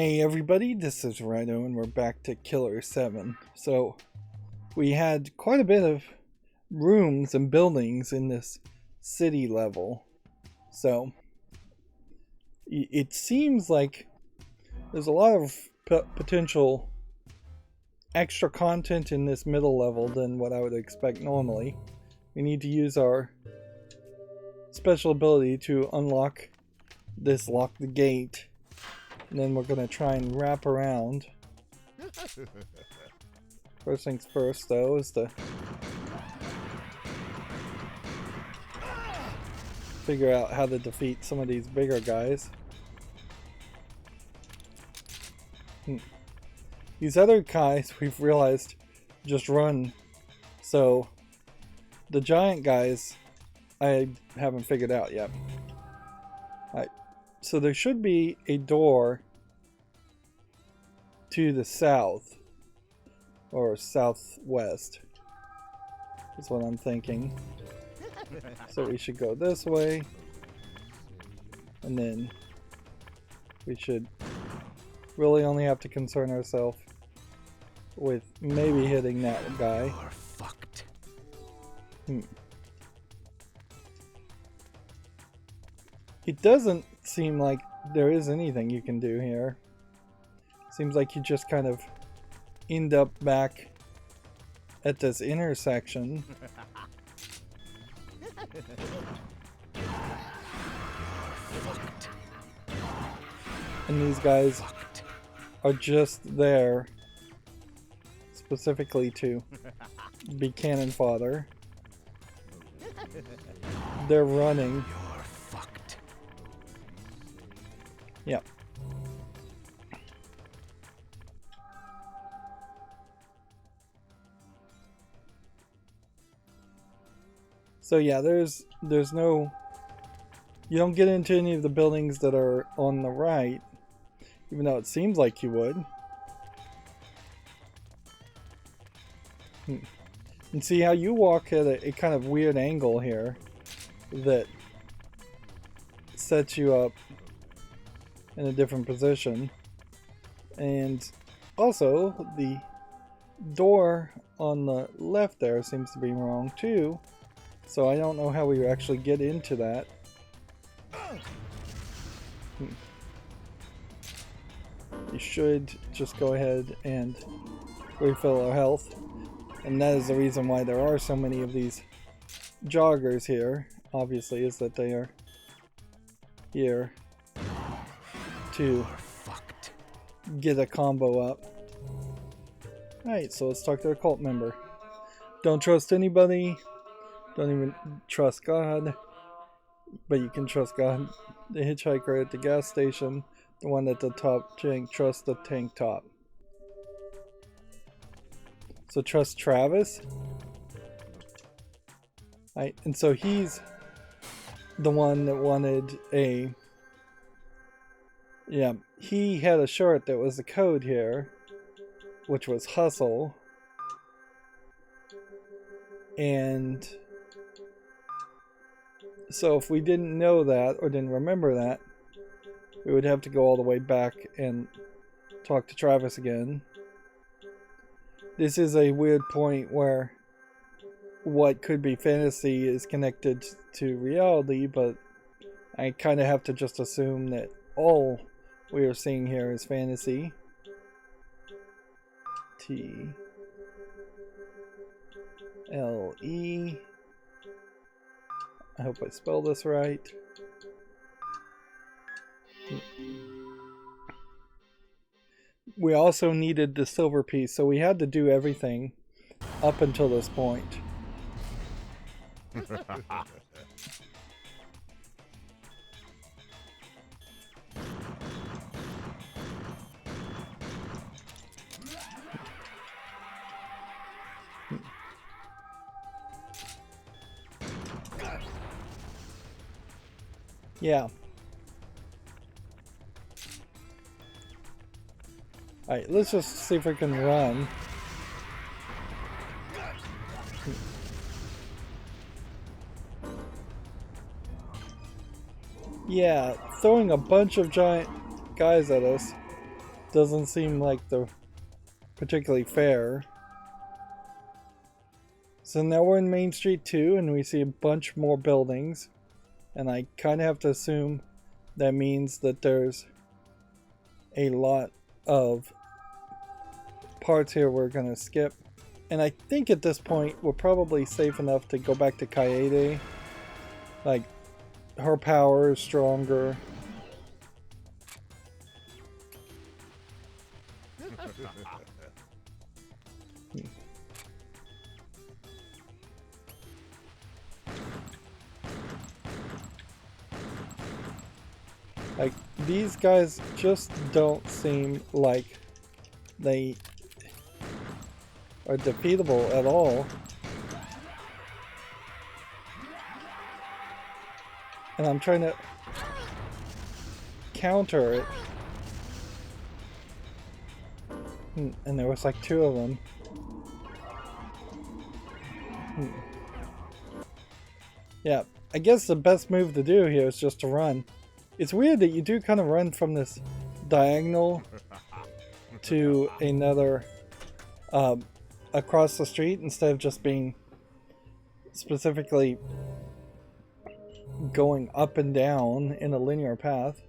Hey everybody, this is Rydo and we're back to Killer 7. So, we had quite a bit of rooms and buildings in this city level. So, it seems like there's a lot of potential extra content in this middle level than what I would expect normally. We need to use our special ability to unlock this lock the gate. And then we're going to try and wrap around. First things first, though, is to figure out how to defeat some of these bigger guys. These other guys, we've realized, just run. So, the giant guys, I haven't figured out yet. So there should be a door to the south, or southwest, is what I'm thinking. So we should go this way, and then we should really only have to concern ourselves with maybe hitting that guy. You're fucked. It doesn't seem like there is anything you can do here. Seems like you just kind of end up back at this intersection. And these guys are just there specifically to be cannon fodder. They're running. Yep. So yeah, there's no, you don't get into any of the buildings that are on the right, even though it seems like you would. And see how you walk at a kind of weird angle here that sets you up in a different position. And also the door on the left there seems to be wrong too, so I don't know how we actually get into that. We should just go ahead and refill our health, and that is the reason why there are so many of these joggers here, obviously, is that they are here to get a combo up. Alright, so let's talk to a cult member. Don't trust anybody. Don't even trust God. But you can trust God. The hitchhiker at the gas station. The one at the top. Trust the tank top. So trust Travis. Alright, and so he's the one that wanted a... Yeah, he had a shirt that was the code here, which was hustle. And so if we didn't know that or didn't remember that, we would have to go all the way back and talk to Travis again. This is a weird point where what could be fantasy is connected to reality, but I kind of have to just assume that all we are seeing here is fantasy. T-L-E. I hope I spelled this right. We also needed the silver piece, so we had to do everything up until this point. Yeah. Alright, let's just see if we can run. Yeah, throwing a bunch of giant guys at us doesn't seem like the particularly fair. So now we're in Main Street 2 and we see a bunch more buildings, and I kind of have to assume that means that there's a lot of parts here we're gonna skip. And I think at this point we're probably safe enough to go back to Kaede. Like, her power is stronger. Like, these guys just don't seem like they are defeatable at all. And I'm trying to counter it. And there was like 2 of them. Yeah, I guess the best move to do here is just to run. It's weird that you do kind of run from this diagonal to another across the street instead of just being specifically going up and down in a linear path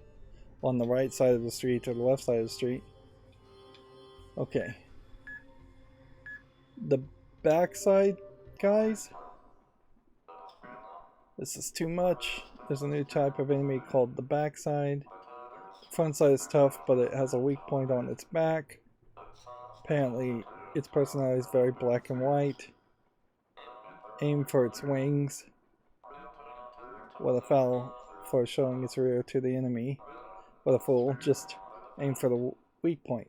on the right side of the street or the left side of the street. Okay. The backside, guys. This is too much. There's a new type of enemy called the backside. Front side is tough, but it has a weak point on its back. Apparently, its personality is very black and white. Aim for its wings. What a foul for showing its rear to the enemy. What a fool. Just aim for the weak point.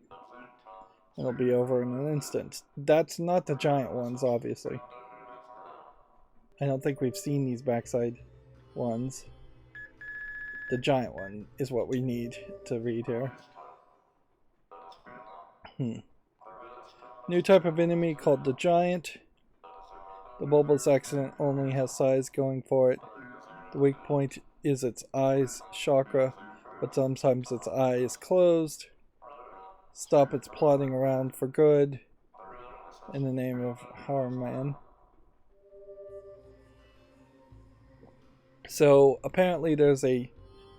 It'll be over in an instant. That's not the giant ones, obviously. I don't think we've seen these backside ones. The giant one is what we need to read here. New type of enemy called the giant. The bulbous accident only has size going for it. The weak point is its eyes chakra, but sometimes its eye is closed. Stop its plodding around for good. In the name of Harman. So apparently there's a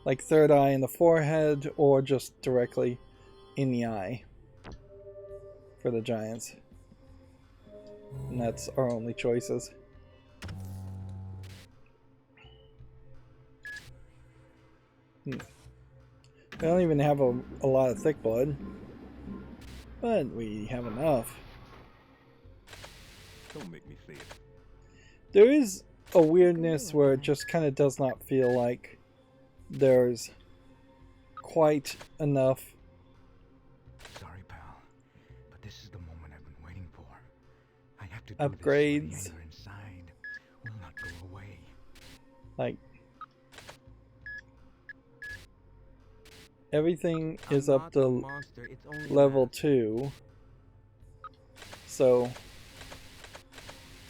like third eye in the forehead or just directly in the eye for the giants. And that's our only choices. We don't even have a lot of thick blood, but we have enough. Don't make me say it. There is a weirdness where it just kind of does not feel like there's quite enough. Sorry, pal, but this is the moment I've been waiting for. I have to do Upgrades. this, or the anger inside will not go away. Like, everything is up to level 2. So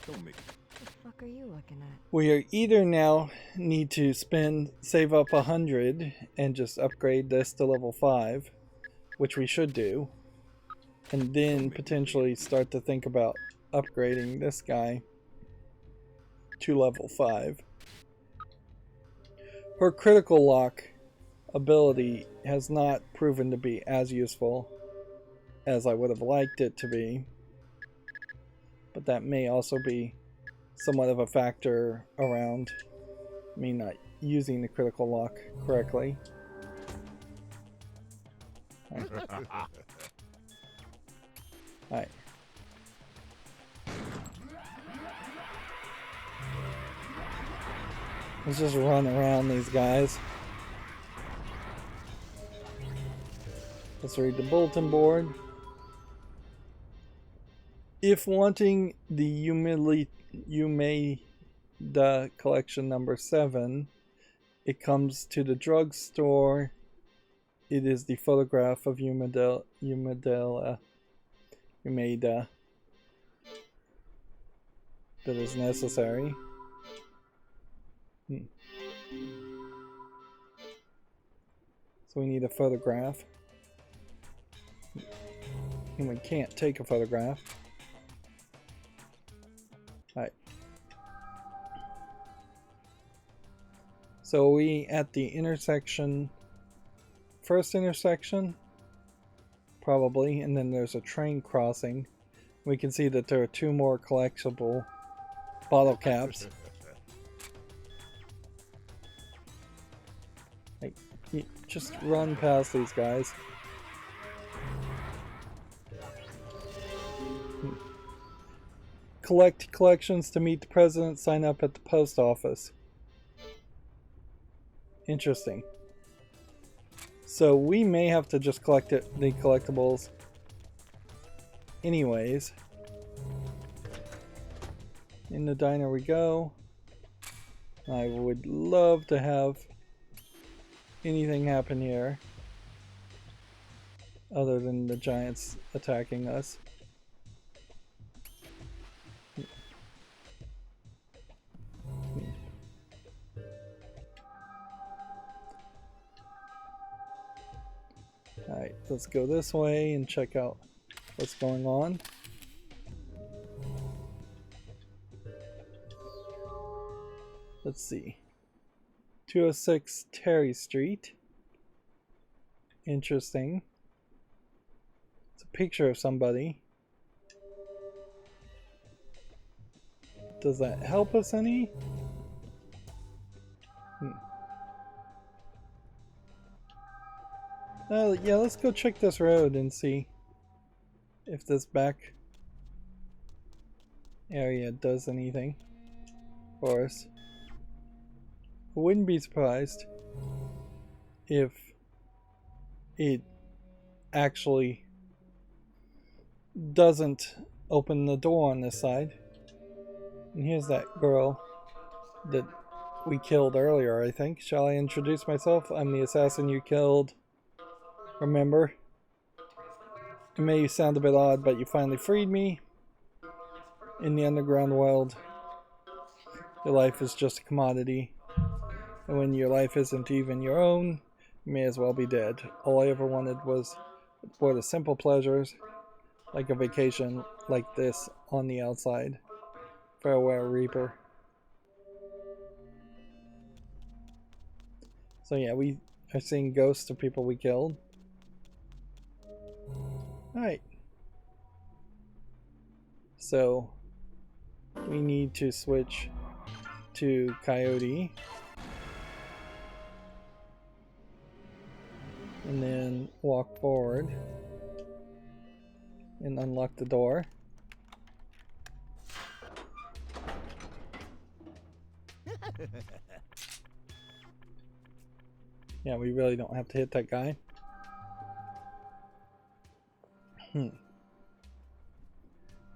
Don't make What the fuck are you looking at? we are either now need to save up 100 and just upgrade this to level 5, which we should do, and then potentially start to think about upgrading this guy to level 5. Her critical lock ability has not proven to be as useful as I would have liked it to be, but that may also be somewhat of a factor around me not using the critical lock correctly. Alright. Let's just run around these guys. Let's read the bulletin board. If wanting the Umeda collection number 7, it comes to the drugstore. It is the photograph of Umeda that is necessary. So we need a photograph. And we can't take a photograph. Alright. So we at the intersection, first intersection, probably, and then there's a train crossing. We can see that there are 2 more collectible bottle caps. Like, you just run past these guys. Collect collections to meet the president, sign up at the post office. Interesting. So we may have to just collect the collectibles anyways. In the diner we go. I would love to have anything happen here other than the giants attacking us. Alright, let's go this way and check out what's going on. Let's see. 206 Terry Street. Interesting. It's a picture of somebody. Does that help us any? Yeah, let's go check this road and see if this back area does anything for us. I wouldn't be surprised if it actually doesn't open the door on this side. And here's that girl that we killed earlier, I think. Shall I introduce myself? I'm the assassin you killed. Remember? It may sound a bit odd, but you finally freed me. In the underground world, your life is just a commodity. And when your life isn't even your own, you may as well be dead. All I ever wanted were the simple pleasures, like a vacation like this on the outside. Farewell, Reaper. So yeah, we are seeing ghosts of people we killed. Alright. So we need to switch to Coyote. And then walk forward. And unlock the door. Yeah, we really don't have to hit that guy.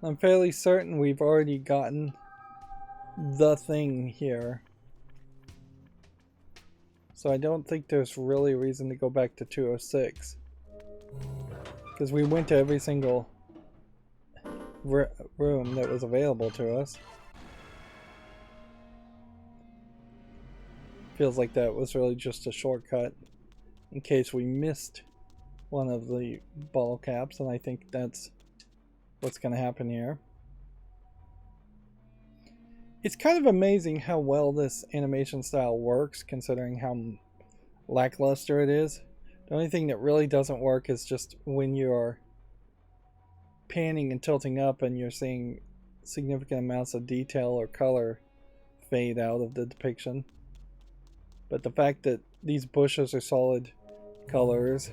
I'm fairly certain we've already gotten the thing here. So I don't think there's really a reason to go back to 206. Because we went to every single room that was available to us. Feels like that was really just a shortcut in case we missed one of the bottle caps, and I think that's what's going to happen here. It's kind of amazing how well this animation style works, considering how lackluster it is. The only thing that really doesn't work is just when you're panning and tilting up and you're seeing significant amounts of detail or color fade out of the depiction. But the fact that these bushes are solid colors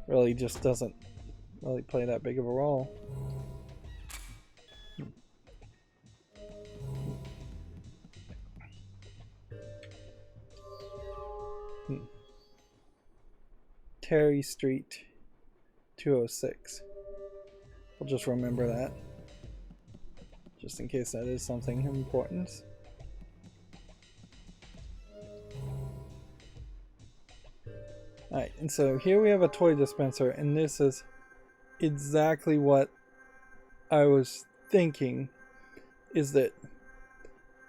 really just doesn't really play that big of a role. Terry Street 206. We'll just remember that, just in case that is something important. Alright, and so here we have a toy dispenser, and this is exactly what I was thinking, is that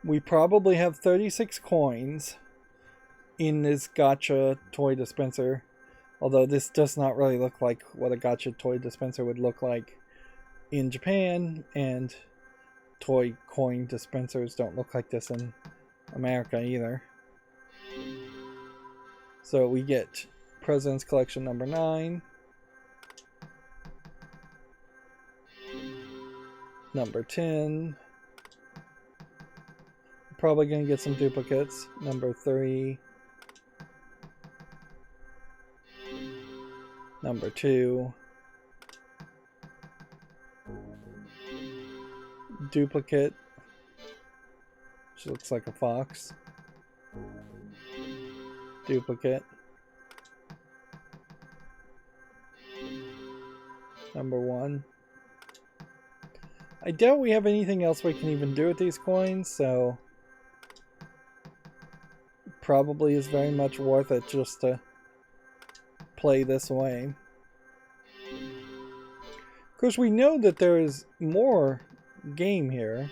we probably have 36 coins in this gacha toy dispenser, Although this does not really look like what a gacha toy dispenser would look like in Japan, and toy coin dispensers don't look like this in America either. So we get President's Collection number 9, number 10, probably going to get some duplicates, number 3, number 2, duplicate, which looks like a fox, duplicate, number 1. I doubt we have anything else we can even do with these coins, so probably is very much worth it just to play this way. Of course, we know that there is more game here,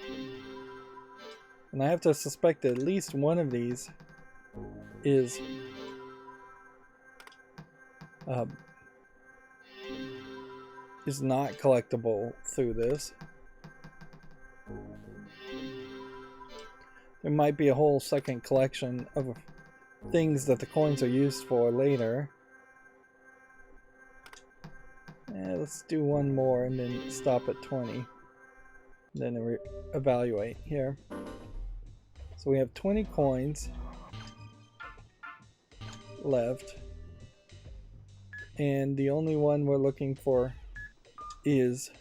and I have to suspect that at least one of these is not collectible through this. There might be a whole second collection of things that the coins are used for later. Let's do one more and then stop at 20. Then evaluate here. So we have 20 coins left. And the only one we're looking for is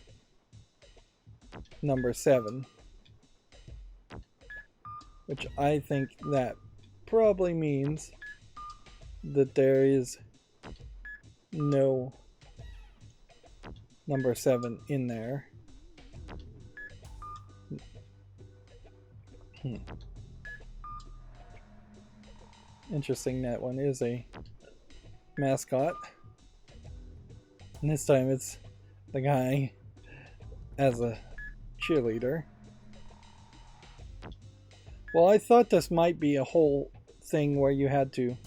number 7. Which I think that probably means that there is no number 7 in there. Interesting, that one is a mascot. And this time it's the guy as a cheerleader. Well, I thought this might be a whole thing where you had to,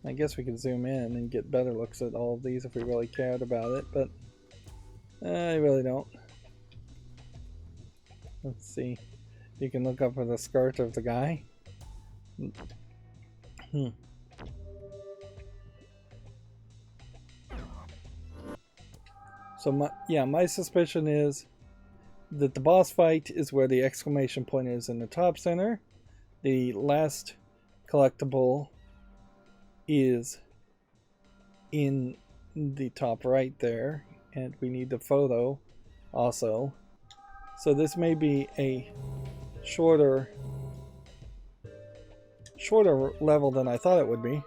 I guess we could zoom in and get better looks at all of these if we really cared about it, but I really don't. Let's see. You can look up for the skirt of the guy. So my suspicion is that the boss fight is where the exclamation point is in the top center. The last collectible is in the top right there, and we need the photo also. So this may be a shorter level than I thought it would be.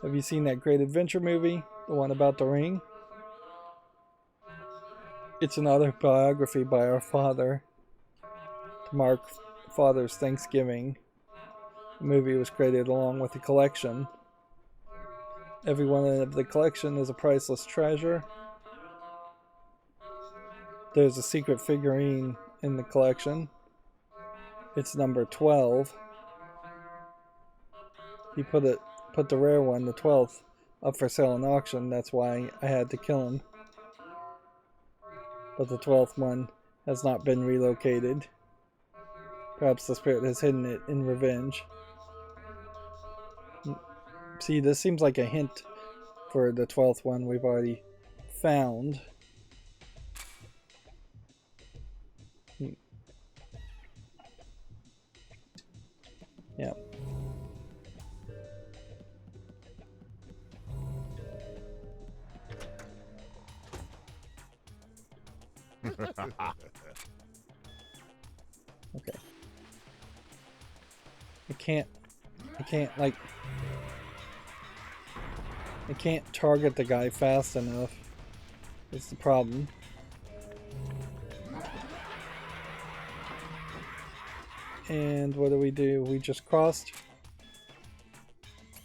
Have you seen that Great Adventure movie, the one about the ring? It's an autobiography by our father to mark Father's Thanksgiving. The movie was created along with the collection. Every one of the collection is a priceless treasure. There's a secret figurine in the collection. It's number 12. He put the rare one, the 12th, up for sale in auction. That's why I had to kill him. But the 12th one has not been relocated. Perhaps the spirit has hidden it in revenge. See, this seems like a hint for the 12th one we've already found. Yeah. Okay. I can't target the guy fast enough. It's the problem. And what do? We just crossed,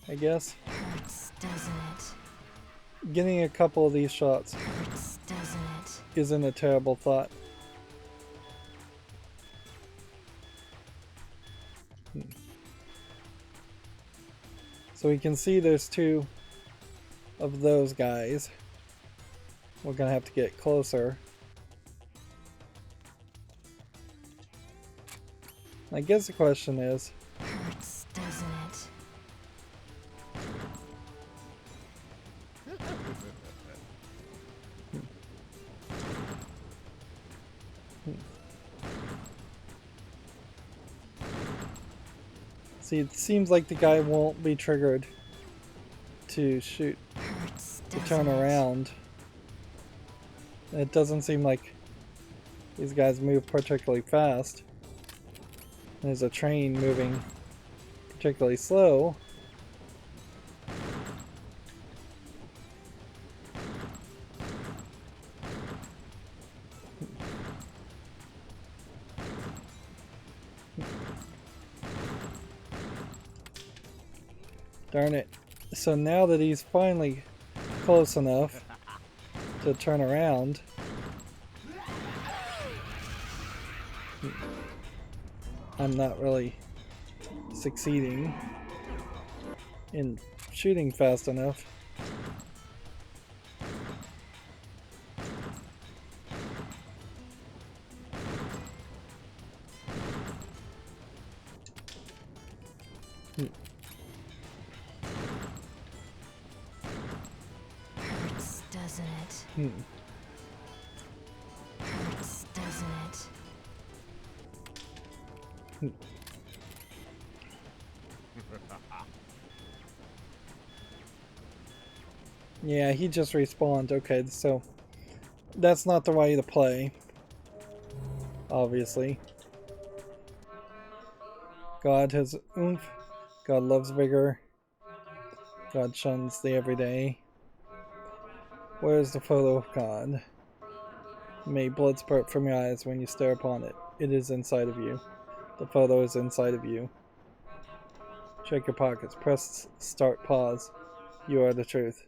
I guess. Hurts, doesn't it? Getting a couple of these shots Hurts, doesn't it? isn't a terrible thought. So we can see there's two of those guys. We're gonna have to get closer. I guess the question is, Hurts, doesn't it? see, it seems like the guy won't be triggered to shoot, Hurts, to doesn't turn it? around. It doesn't seem like these guys move particularly fast. There's a train moving particularly slow. Darn it. So now that he's finally close enough to turn around, I'm not really succeeding in shooting fast enough. Hurts, doesn't it? Hurts, doesn't it? Yeah, he just respawned. Okay, so that's not the way to play, obviously. God has oomph. God loves vigor. God shuns the everyday. Where's the photo of God? May blood spurt from your eyes when you stare upon it. It is inside of you. The photo is inside of you. Check your pockets. Press start pause. You are the truth.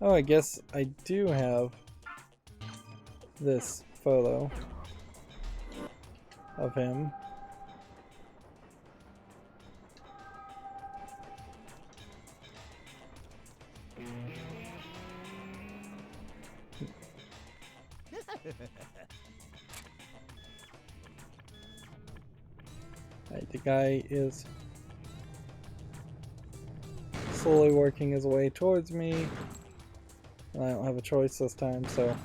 Oh, I guess I do have this photo of him. Right, the guy is slowly working his way towards me. And I don't have a choice this time, so.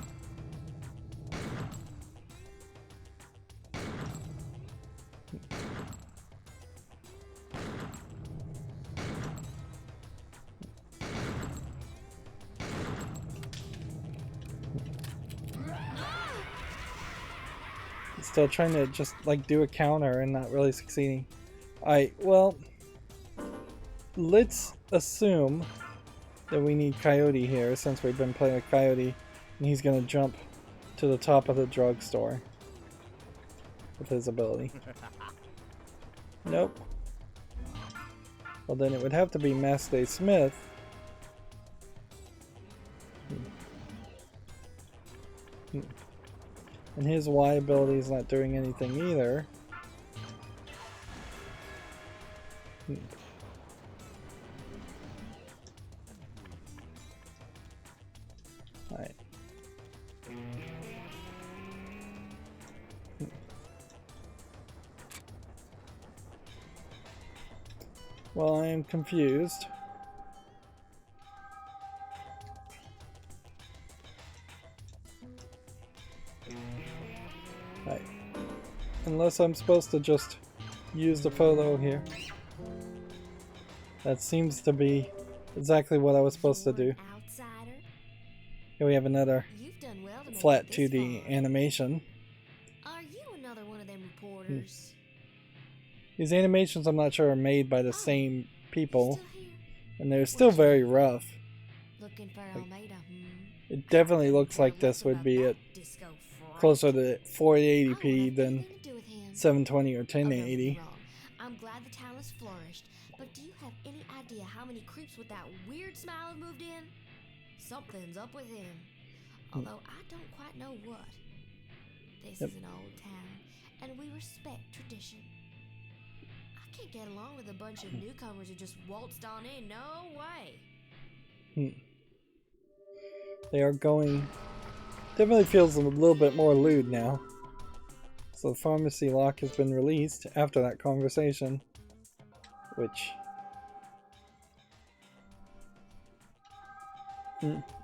Still trying to just like do a counter and not really succeeding. Alright, well, let's assume that we need Coyote here since we've been playing with Coyote and he's gonna jump to the top of the drugstore with his ability. Nope. Well, then it would have to be Master Smith. And his Y ability is not doing anything either. Alright. Well, I am confused. Right. Unless I'm supposed to just use the photo here. That seems to be exactly what I was supposed to do. Here we have another flat 2D animation. Are you another one of them reporters? These animations, I'm not sure, are made by the same people, Still here? and they're still very rough. Looking for Almeida, It definitely looks like this would be at closer to 480p than 720 or 1080. I'm glad the town has flourished, but do you have any idea how many creeps with that weird smile have moved in? Something's up with him. Although I don't quite know what. This is an old town, and we respect tradition. I can't get along with a bunch of newcomers who just waltzed on in. No way. They are going... Definitely feels a little bit more lewd now. So the pharmacy lock has been released after that conversation. Which...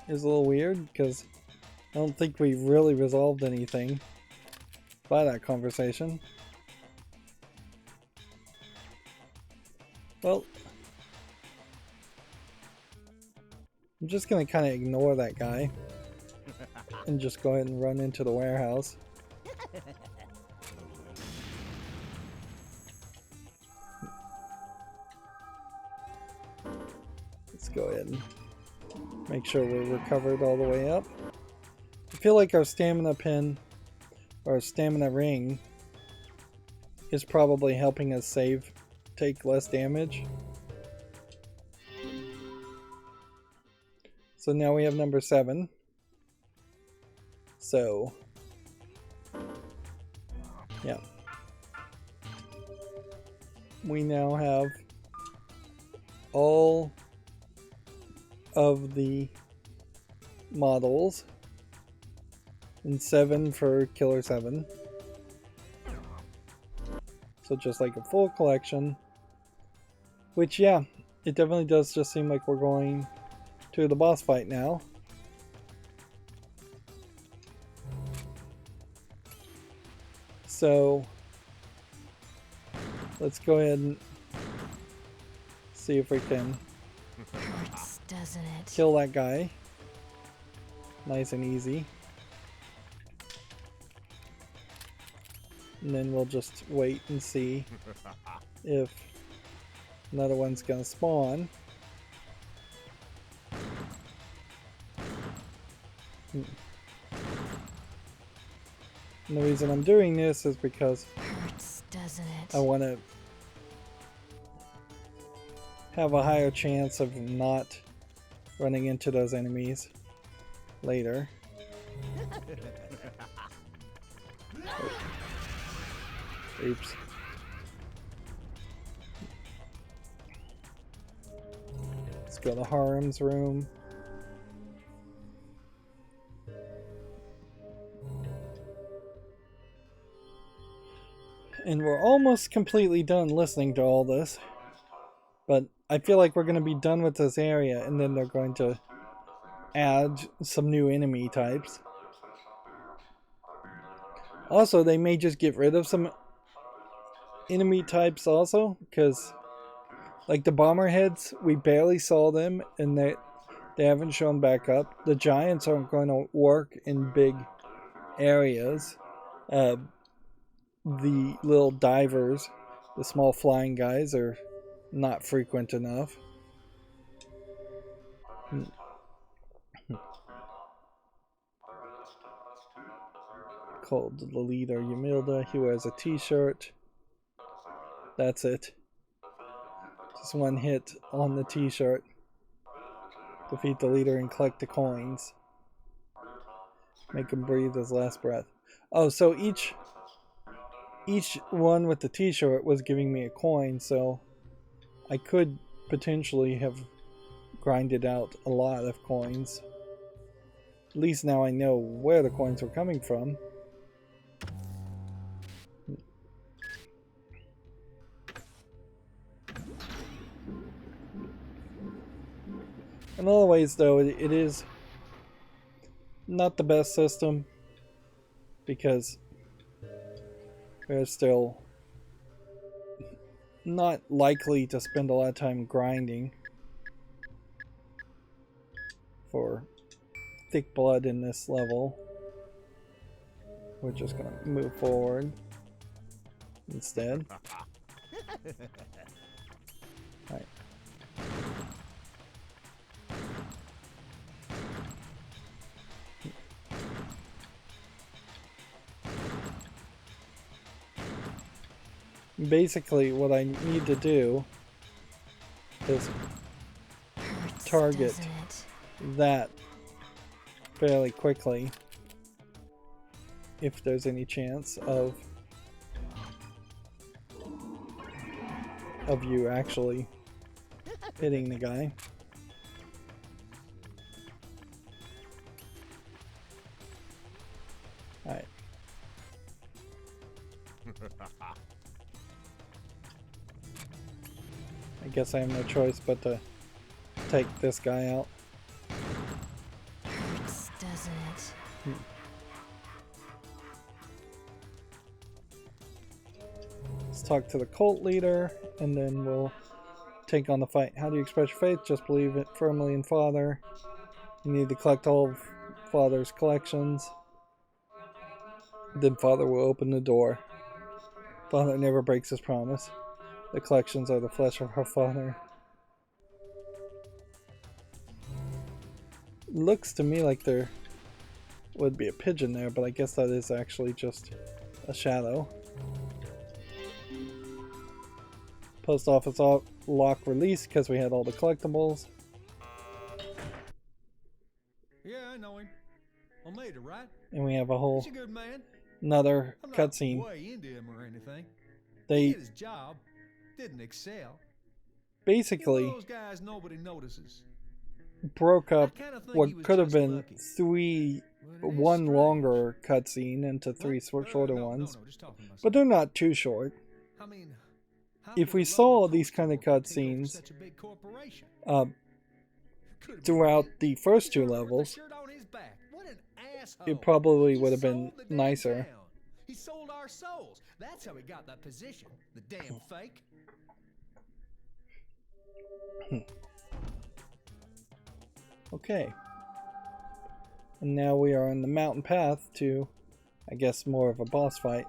is a little weird, because I don't think we really resolved anything by that conversation. Well, I'm just gonna kind of ignore that guy and just go ahead and run into the warehouse. Let's go ahead and make sure we're recovered all the way up. I feel like our stamina pin, or stamina ring, is probably helping us take less damage. So now we have number 7. So, yeah. We now have all of the models, and 7 for Killer 7. So just like a full collection. Which, yeah, it definitely does just seem like we're going to the boss fight now. So let's go ahead and see if we can Hurts, doesn't it? kill that guy. Nice and easy. And then we'll just wait and see if another one's gonna spawn. And the reason I'm doing this is because Hurts, doesn't it? I want to have a higher chance of not running into those enemies later. Oops. Let's go to Harem's room. And we're almost completely done listening to all this. But I feel like we're going to be done with this area, and then they're going to add some new enemy types. Also, they may just get rid of some enemy types also, because like the bomber heads, we barely saw them, and they haven't shown back up. The giants aren't going to work in big areas. The little divers, the small flying guys, are not frequent enough. Called the leader Yamilda. He wears a t-shirt. That's it. Just one hit on the t-shirt. Defeat the leader and collect the coins. Make him breathe his last breath. Oh, so each one with the t-shirt was giving me a coin, so I could potentially have grinded out a lot of coins. At least now I know where the coins were coming from. In other ways, though, it is not the best system, because we're still not likely to spend a lot of time grinding for thick blood in this level. We're just gonna move forward instead. Alright. Basically, what I need to do is target that fairly quickly, if there's any chance of of you actually hitting the guy. Alright. I guess I have no choice but to take this guy out. Hurts, doesn't it? Let's talk to the cult leader, and then we'll take on the fight. How do you express your faith? Just believe it firmly in Father. You need to collect all of Father's collections. Then Father will open the door. Father never breaks his promise. The collections are the flesh of our Father. Looks to me like there would be a pigeon there, but I guess that is actually just a shadow. Post office lock released because we had all the collectibles. Yeah, I know him. On later, right? And we have a whole He's a good man. another I'm not cutscene. way into him or anything. He They did his job. Didn't excel. basically Those guys nobody notices. broke up I kinda think he what was could have just been lucky. But it is one strange. longer cutscene into three What? shorter No, ones. just talking to myself. But they're not too short. I mean, how If could we a saw Roman these kind of coach take over cutscenes such a big corporation? Could've been throughout me. the first He's two running with the levels, shirt on his back. What an asshole. it probably He would have been sold the damn nicer. town. He sold our souls. That's how he got that position. The damn fake. Okay. And now we are on the mountain path to, I guess, more of a boss fight.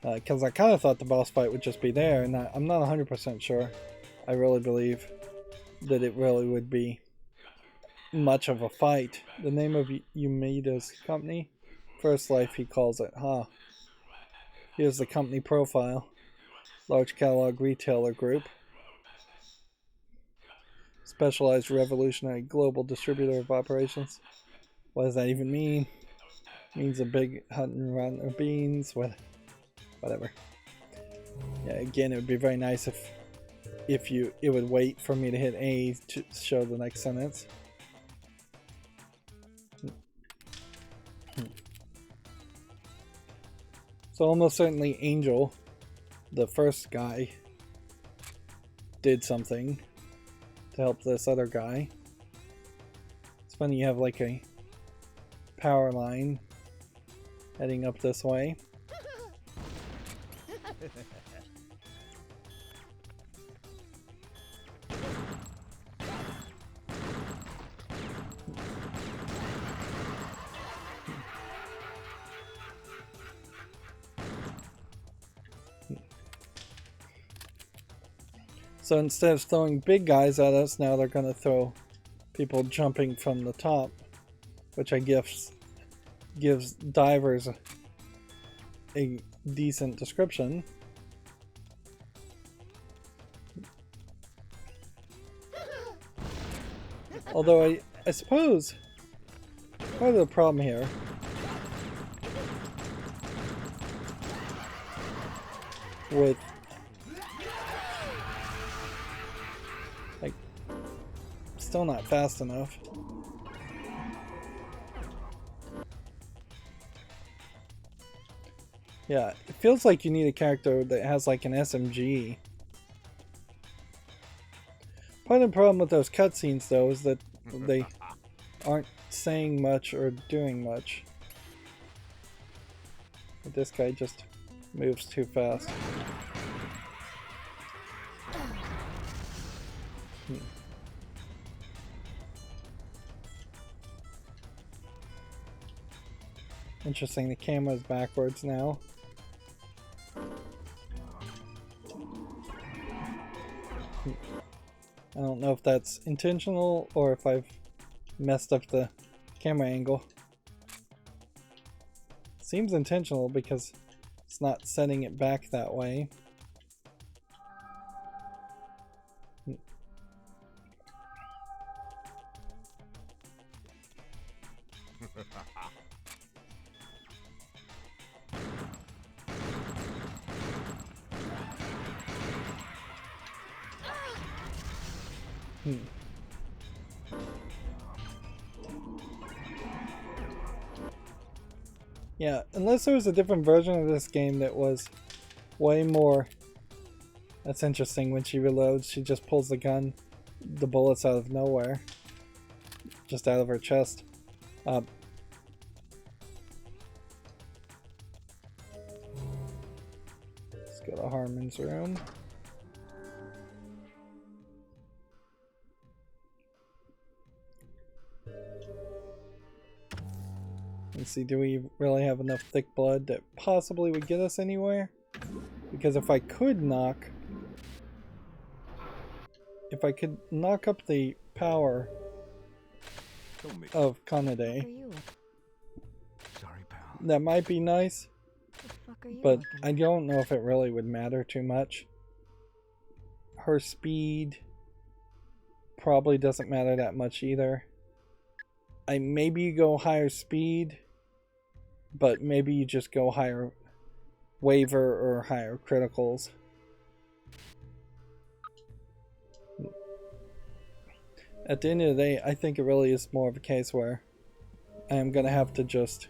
Because I kind of thought the boss fight would just be there, and I'm not 100% sure. I really believe that it really would be much of a fight. The name of Yumeda's company? First Life, he calls it. Huh. Here's the company profile. Large catalog retailer group. Specialized revolutionary global distributor of operations. What does that even mean? Means a big hunt and run of beans. Whatever. Yeah, again, it would be very nice if it would wait for me to hit A to show the next sentence. So almost certainly Angel, the first guy, did something to help this other guy. It's funny you have like a power line heading up this way. So instead of throwing big guys at us, now they're going to throw people jumping from the top, which I guess gives divers a decent description. Although I suppose part of the problem here with still not fast enough. Yeah, it feels like you need a character that has like an SMG. Part of the problem with those cutscenes though is that they aren't saying much or doing much. But this guy just moves too fast. Interesting, the camera's backwards now. I don't know if that's intentional or if I've messed up the camera angle. Seems intentional because it's not setting it back that way. Yeah, unless there was a different version of this game that was way more... That's interesting. When she reloads, she just pulls the gun, the bullets out of nowhere. Just out of her chest. Let's go to Harman's room. Let's see, do we really have enough thick blood that possibly would get us anywhere? Because if I could knock up the power of Kanade, Sorry, pal. that might be nice, but I don't know if it really would matter too much. Her speed probably doesn't matter that much either. Maybe you go higher speed, but maybe you just go higher waiver or higher criticals. At the end of the day, I think it really is more of a case where I am going to have to just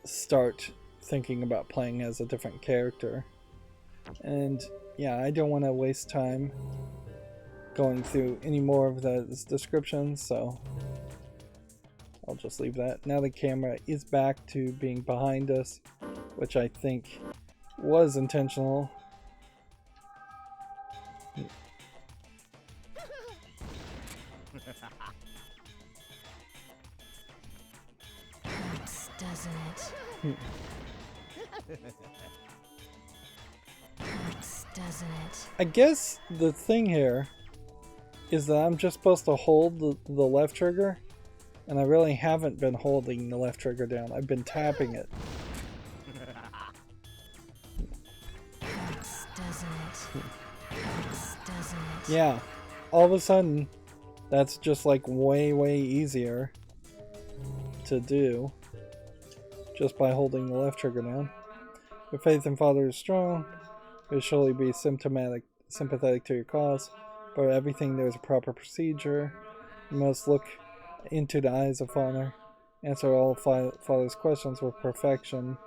start thinking about playing as a different character. And yeah, I don't want to waste time going through any more of those descriptions, so I'll just leave that. Now the camera is back to being behind us, which I think was intentional. Hurts, doesn't it? Hurts, doesn't it? I guess the thing here is that I'm just supposed to hold the left trigger, and I really haven't been holding the left trigger down. I've been tapping it. Hurts, doesn't it? Hurts, doesn't it? Yeah, all of a sudden, that's just like way easier to do just by holding the left trigger down. Your faith in Father is strong. You'll surely be sympathetic to your cause. For everything there is a proper procedure. You must look into the eyes of Father. Answer all Father's questions with perfection.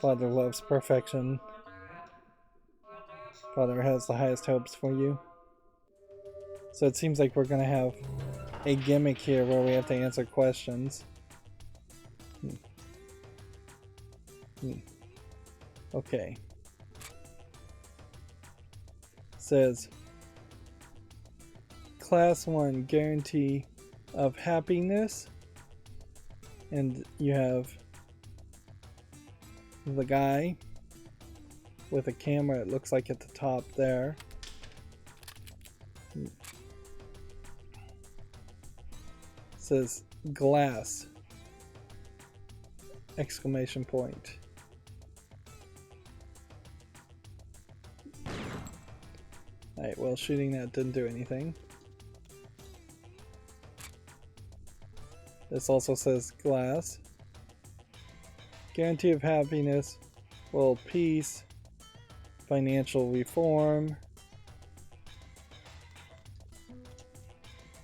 Father loves perfection. Father has the highest hopes for you. So it seems like we're going to have a gimmick here where we have to answer questions. Okay. Says Class 1 guarantee of happiness, and you have the guy with a camera, it looks like, at the top there. Says glass exclamation point. Alright, well, shooting that didn't do anything. This also says glass. Guarantee of happiness, world peace, financial reform,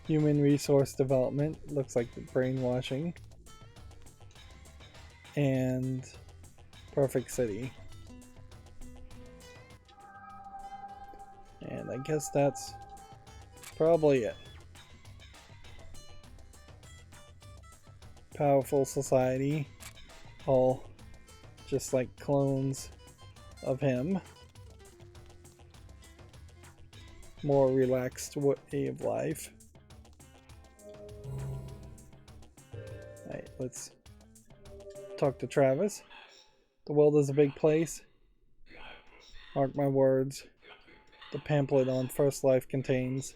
human resource development, looks like the brainwashing, and perfect city. And I guess that's probably it. Powerful society, all just like clones of him. More relaxed way of life. Alright, let's talk to Travis. The world is a big place. Mark my words. The pamphlet on First Life contains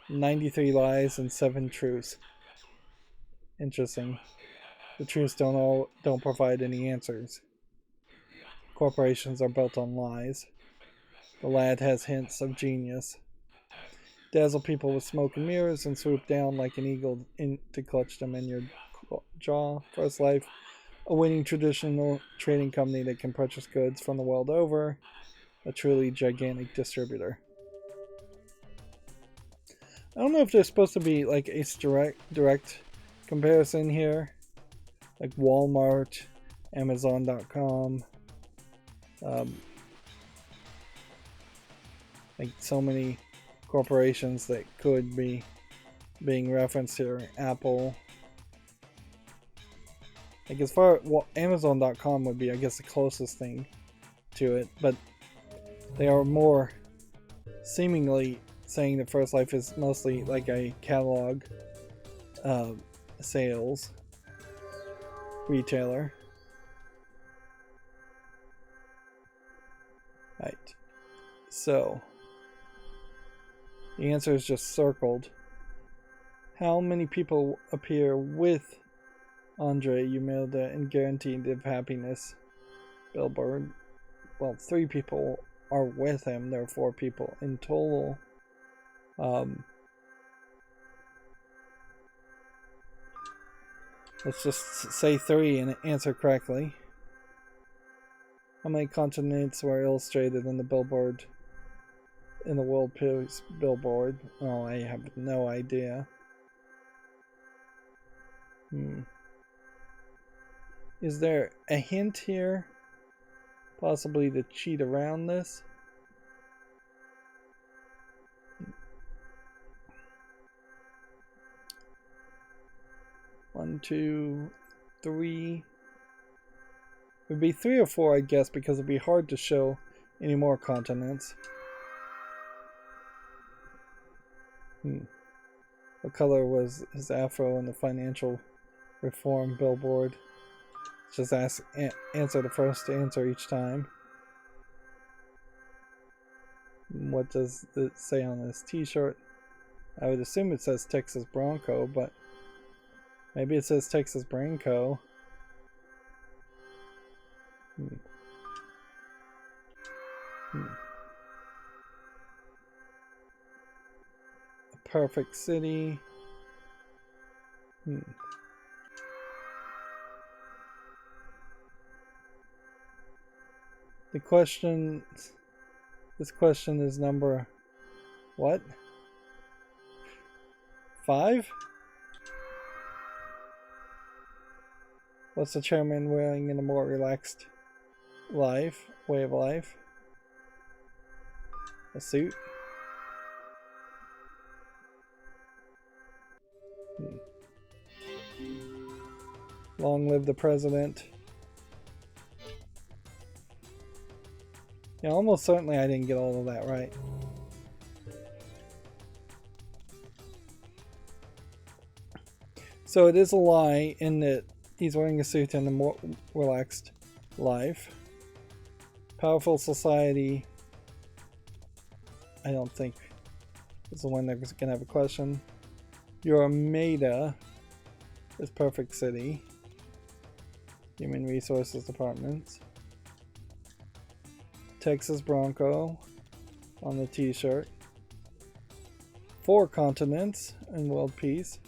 93 lies and 7 truths. Interesting. The truths don't provide any answers. Corporations are built on lies. The lad has hints of genius. Dazzle people with smoke and mirrors and swoop down like an eagle to clutch them in your jaw. First Life, a winning traditional trading company that can purchase goods from the world over. a truly gigantic distributor. I don't know if there's supposed to be like a direct comparison here, like Walmart, Amazon.com, like so many corporations that could be being referenced here. Apple. Like as far well, Amazon.com would be, I guess, the closest thing to it, but they are more seemingly saying that First Life is mostly like a catalog sales retailer. Right. So the answer is just circled. How many people appear with Andre Yumilda in Guaranteed of Happiness billboard? Well, 3 people are with him. There are 4 people in total. Let's just say 3 and answer correctly. How many continents were illustrated in the billboard, in the World Peace billboard? Oh, I have no idea. Is there a hint here? Possibly to cheat around this? One, 2, 3. It would be 3 or 4, I guess, because it'd be hard to show any more continents. What color was his afro in the financial reform billboard? Just answer the first answer each time. What does it say on this t-shirt? I would assume it says Texas Bronco, but maybe it says Texas Branco. A perfect city. This question is number what? 5? What's the chairman wearing in a more relaxed way of life? A suit? Long live the president. Yeah, almost certainly I didn't get all of that right. So it is a lie in that he's wearing a suit in a more relaxed life. Powerful society. I don't think is the one that's gonna have a question. Urameda is perfect city. Human Resources Department. Texas Bronco on the t-shirt. 4 continents and world peace.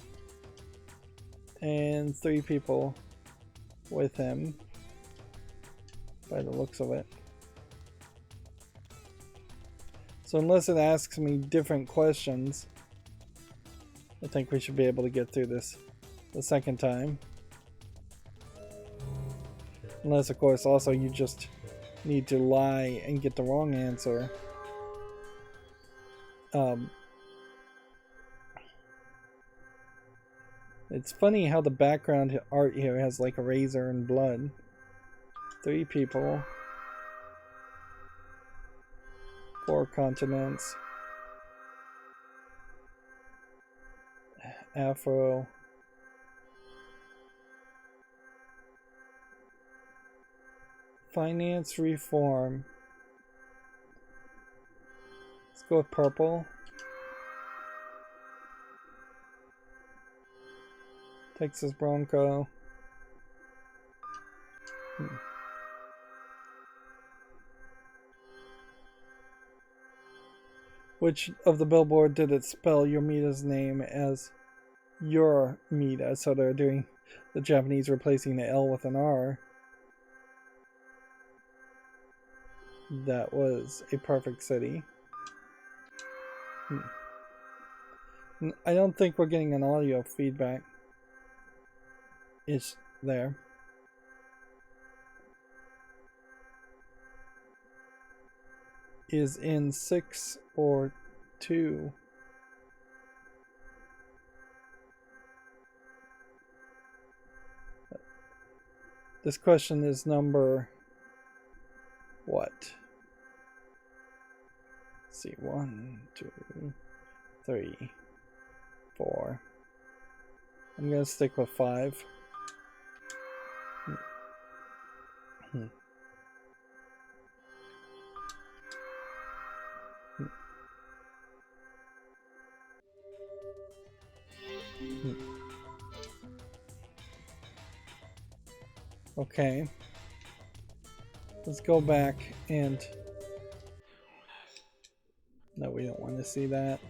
And 3 people with him by the looks of it. So unless it asks me different questions, I think we should be able to get through this the second time. Unless, of course, also you just need to lie and get the wrong answer. It's funny how the background art here has like a razor and blood. 3 people. 4 continents. Afro. Finance reform. Let's go with purple. Texas Bronco. Which of the billboard did it spell Yomida's name as Yormida? So they're doing the Japanese replacing the L with an R. that was a perfect city. I don't think we're getting an audio feedback. It's there. Is in 6 or 2. This question is number what? Let's see, 1, 2, 3, 4. I'm gonna stick with 5. Okay. Let's go back and... No, we don't want to see that.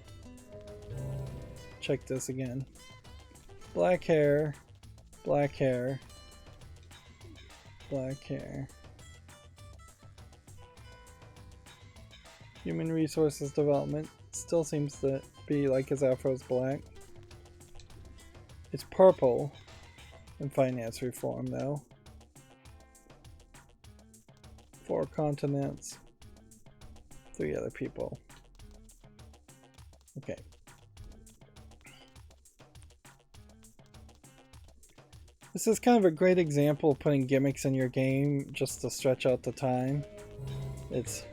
Check this again. Black hair, black hair, black hair. Human resources development still seems to be like his afro's black. It's purple in finance reform though. 4 continents, 3 other people. Okay. This is kind of a great example of putting gimmicks in your game just to stretch out the time. It's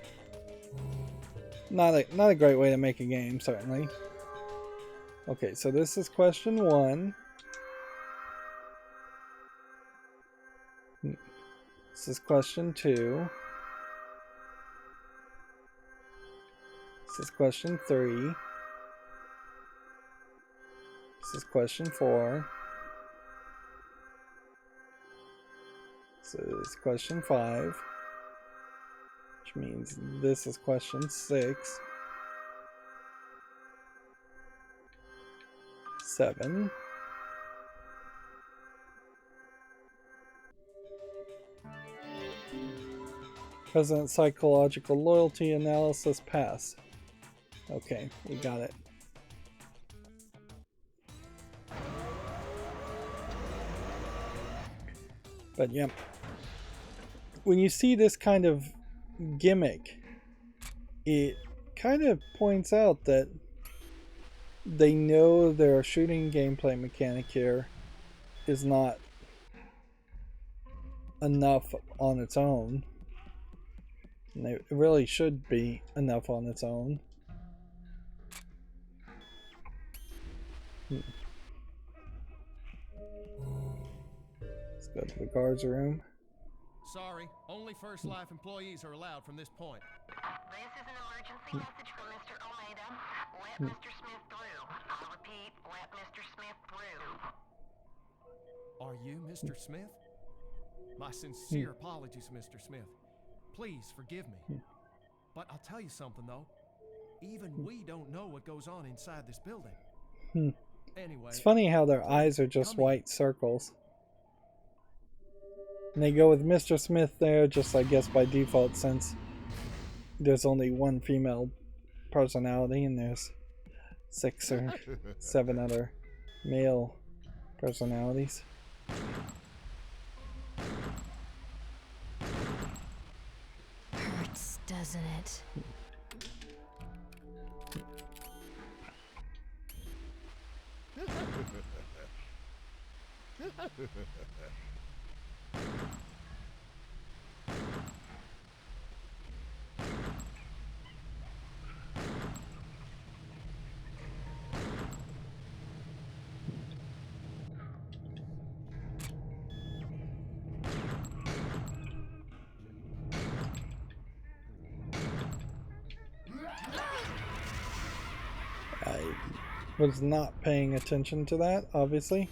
not a great way to make a game, certainly. Okay, so this is question 1. This is question 2. This is question 3. This is question 4. This is question 5. Which means this is question 6. 7. President psychological loyalty analysis pass. Okay, we got it. But yeah, when you see this kind of gimmick, it kind of points out that they know their shooting gameplay mechanic here is not enough on its own. And it really should be enough on its own. Let's go to the guards room. Sorry, only First Life employees are allowed from this point. This is an emergency message from Mr. Almeida. Let Mr. Smith through. I'll repeat, let Mr. Smith through. Are you Mr. Smith? My sincere apologies, Mr. Smith. Please forgive me. But I'll tell you something, though. Even we don't know what goes on inside this building. Anyway, it's funny how their eyes are just white circles. And they go with Mr. Smith there, just I guess by default, since there's only one female personality and there's 6 or 7 other male personalities. Hurts, doesn't it? I was not paying attention to that, obviously.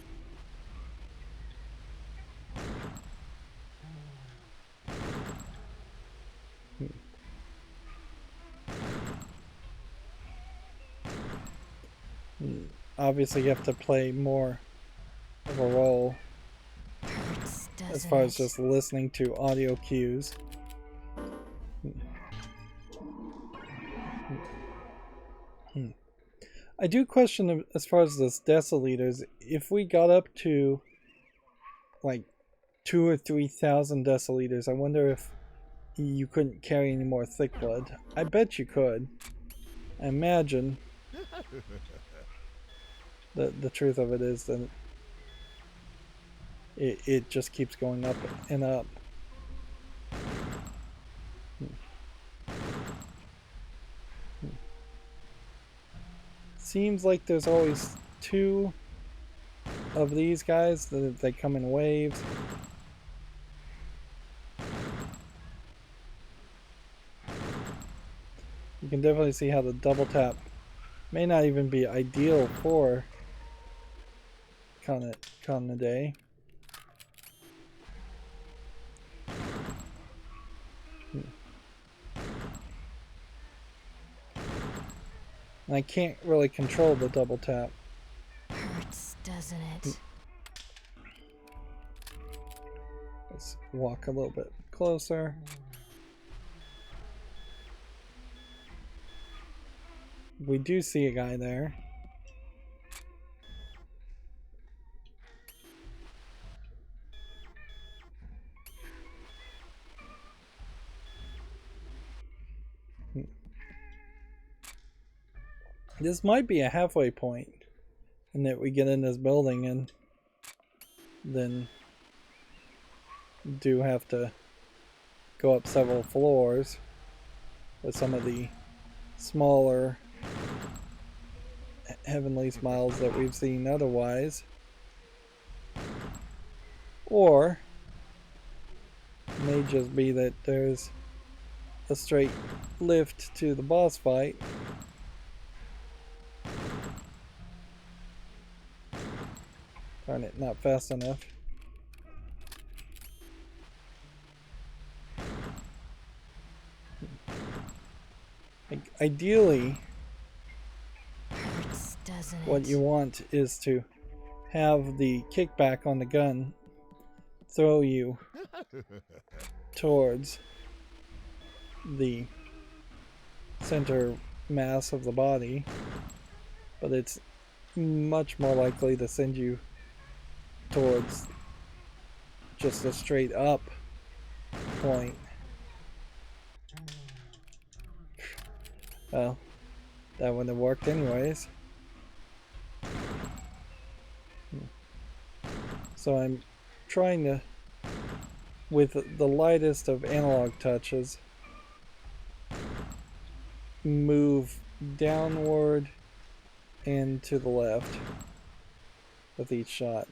Obviously you have to play more of a role as far as just listening to audio cues. I do question as far as this deciliters, if we got up to like 2,000 or 3,000 deciliters, I wonder if you couldn't carry any more thick blood. I bet you could. I imagine the truth of it is that it just keeps going up and up. Seems like there's always two of these guys that they come in waves. You can definitely see how the double tap may not even be ideal for Kanade. And I can't really control the double tap. Hurts, doesn't it? Let's walk a little bit closer. We do see a guy there. This might be a halfway point, in that we get in this building and then do have to go up several floors with some of the smaller Heavenly Smiles that we've seen otherwise. Or it may just be that there's a straight lift to the boss fight. Darn it, not fast enough. Ideally, Hurts, doesn't what it? you want is to have the kickback on the gun throw you towards the center mass of the body, but it's much more likely to send you towards just a straight up point. Well, that wouldn't have worked anyways. So I'm trying to, with the lightest of analog touches, move downward and to the left with each shot.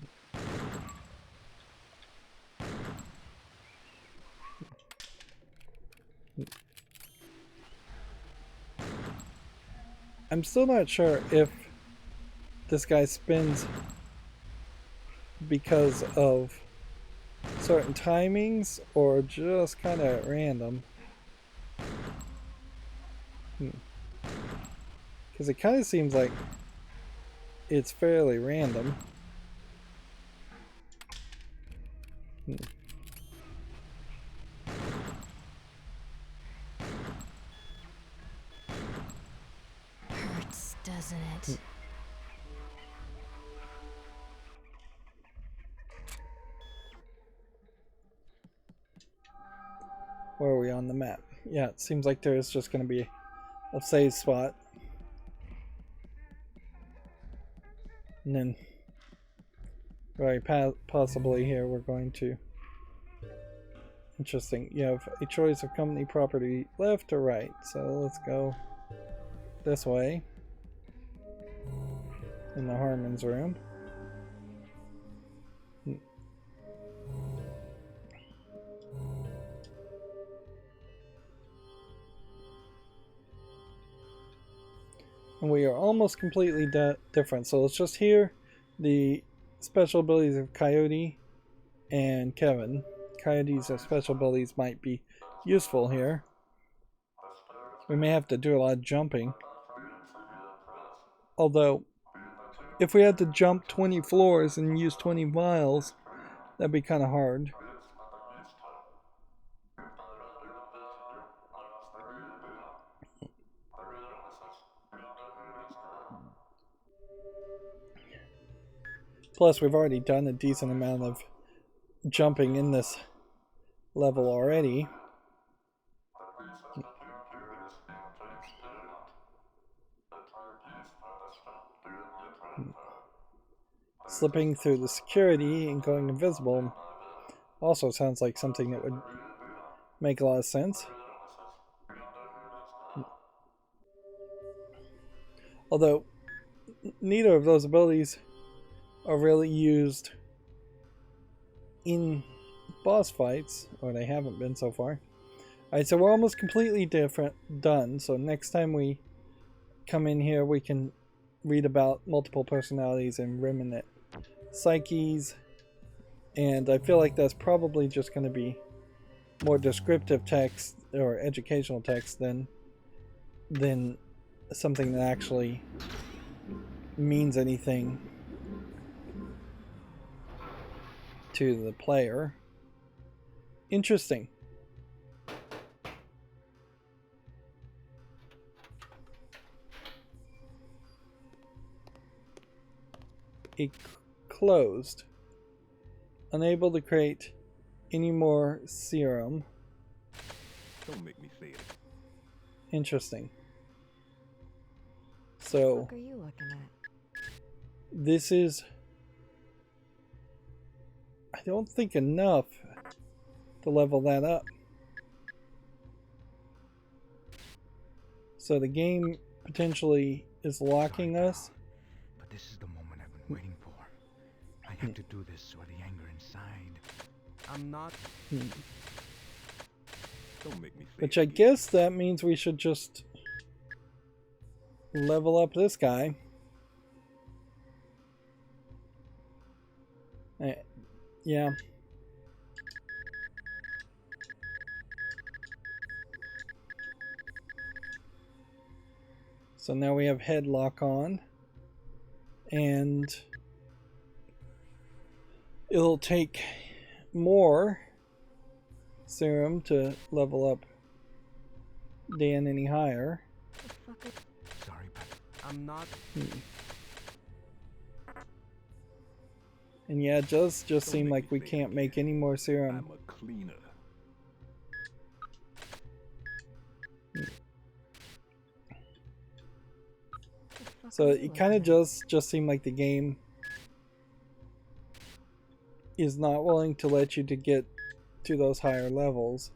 I'm still not sure if this guy spins because of certain timings or just kind of at random. Because it kind of seems like it's fairly random. Hurts, doesn't it? Where are we on the map? Yeah, it seems like there is just going to be a save spot. And then, very possibly here, we're going to... Interesting. You have a choice of company property left or right. So let's go this way. In the Harman's room. And we are almost completely different. So let's just hear the special abilities of Coyote and Kevin. Coyote's special abilities might be useful here. We may have to do a lot of jumping. Although, if we had to jump 20 floors and use 20 miles, that'd be kind of hard. Plus, we've already done a decent amount of jumping in this level already. Slipping through the security and going invisible also sounds like something that would make a lot of sense. Although, neither of those abilities are really used in boss fights, or they haven't been so far. Alright, so we're almost completely done. So next time we come in here, we can read about multiple personalities and remnant psyches. And I feel like that's probably just going to be more descriptive text or educational text than something that actually means anything to the player. Interesting. It closed. Unable to create any more serum. Don't make me say it. Interesting. So What are you looking at? this is, I don't think, enough to level that up. So the game potentially is locking us. But this is the moment I've been waiting for. I have to do this or the anger inside. I'm not. Don't make me say Which it. I guess that means we should just level up this guy. Yeah. So now we have headlock on. And it'll take more serum to level up Dan any higher. Sorry, but I'm not. And yeah, it does just seem like we can't make any more serum. I'm a cleaner. So it kind of just seemed like the game is not willing to let you to get to those higher levels.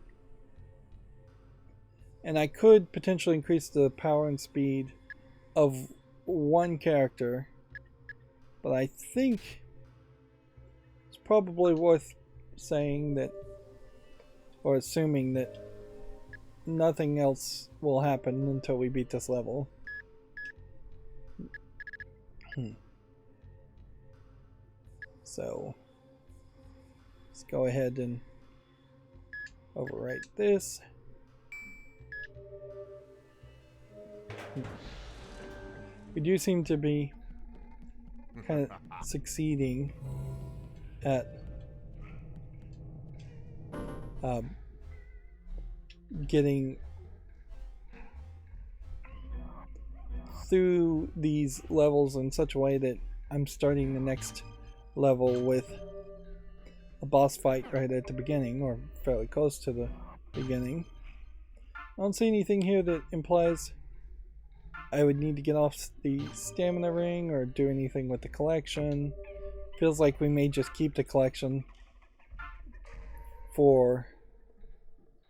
And I could potentially increase the power and speed of one character, but I think it's probably worth saying that, or assuming that, nothing else will happen until we beat this level. So let's go ahead and overwrite this. We do seem to be kind of succeeding at getting through these levels in such a way that I'm starting the next level with a boss fight right at the beginning, or fairly close to the beginning. I don't see anything here that implies I would need to get off the stamina ring or do anything with the collection. Feels like we may just keep the collection for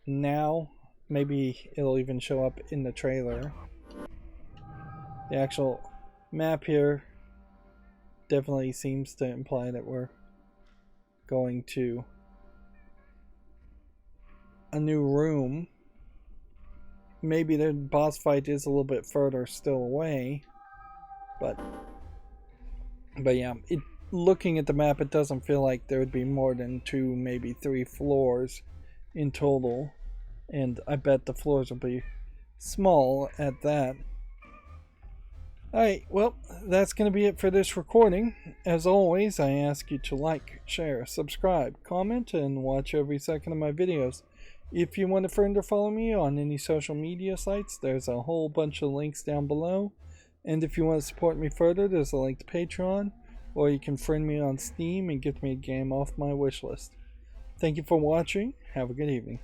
now. Maybe it'll even show up in the trailer. The actual map here definitely seems to imply that we're going to a new room. Maybe the boss fight is a little bit further still away, but yeah, looking at the map, it doesn't feel like there would be more than 2, maybe 3 floors in total, and I bet the floors will be small at that. Alright, well, that's going to be it for this recording. As always, I ask you to like, share, subscribe, comment, and watch every second of my videos. If you want to friend or follow me on any social media sites, there's a whole bunch of links down below. And if you want to support me further, there's a link to Patreon, or you can friend me on Steam and get me a game off my wish list. Thank you for watching. Have a good evening.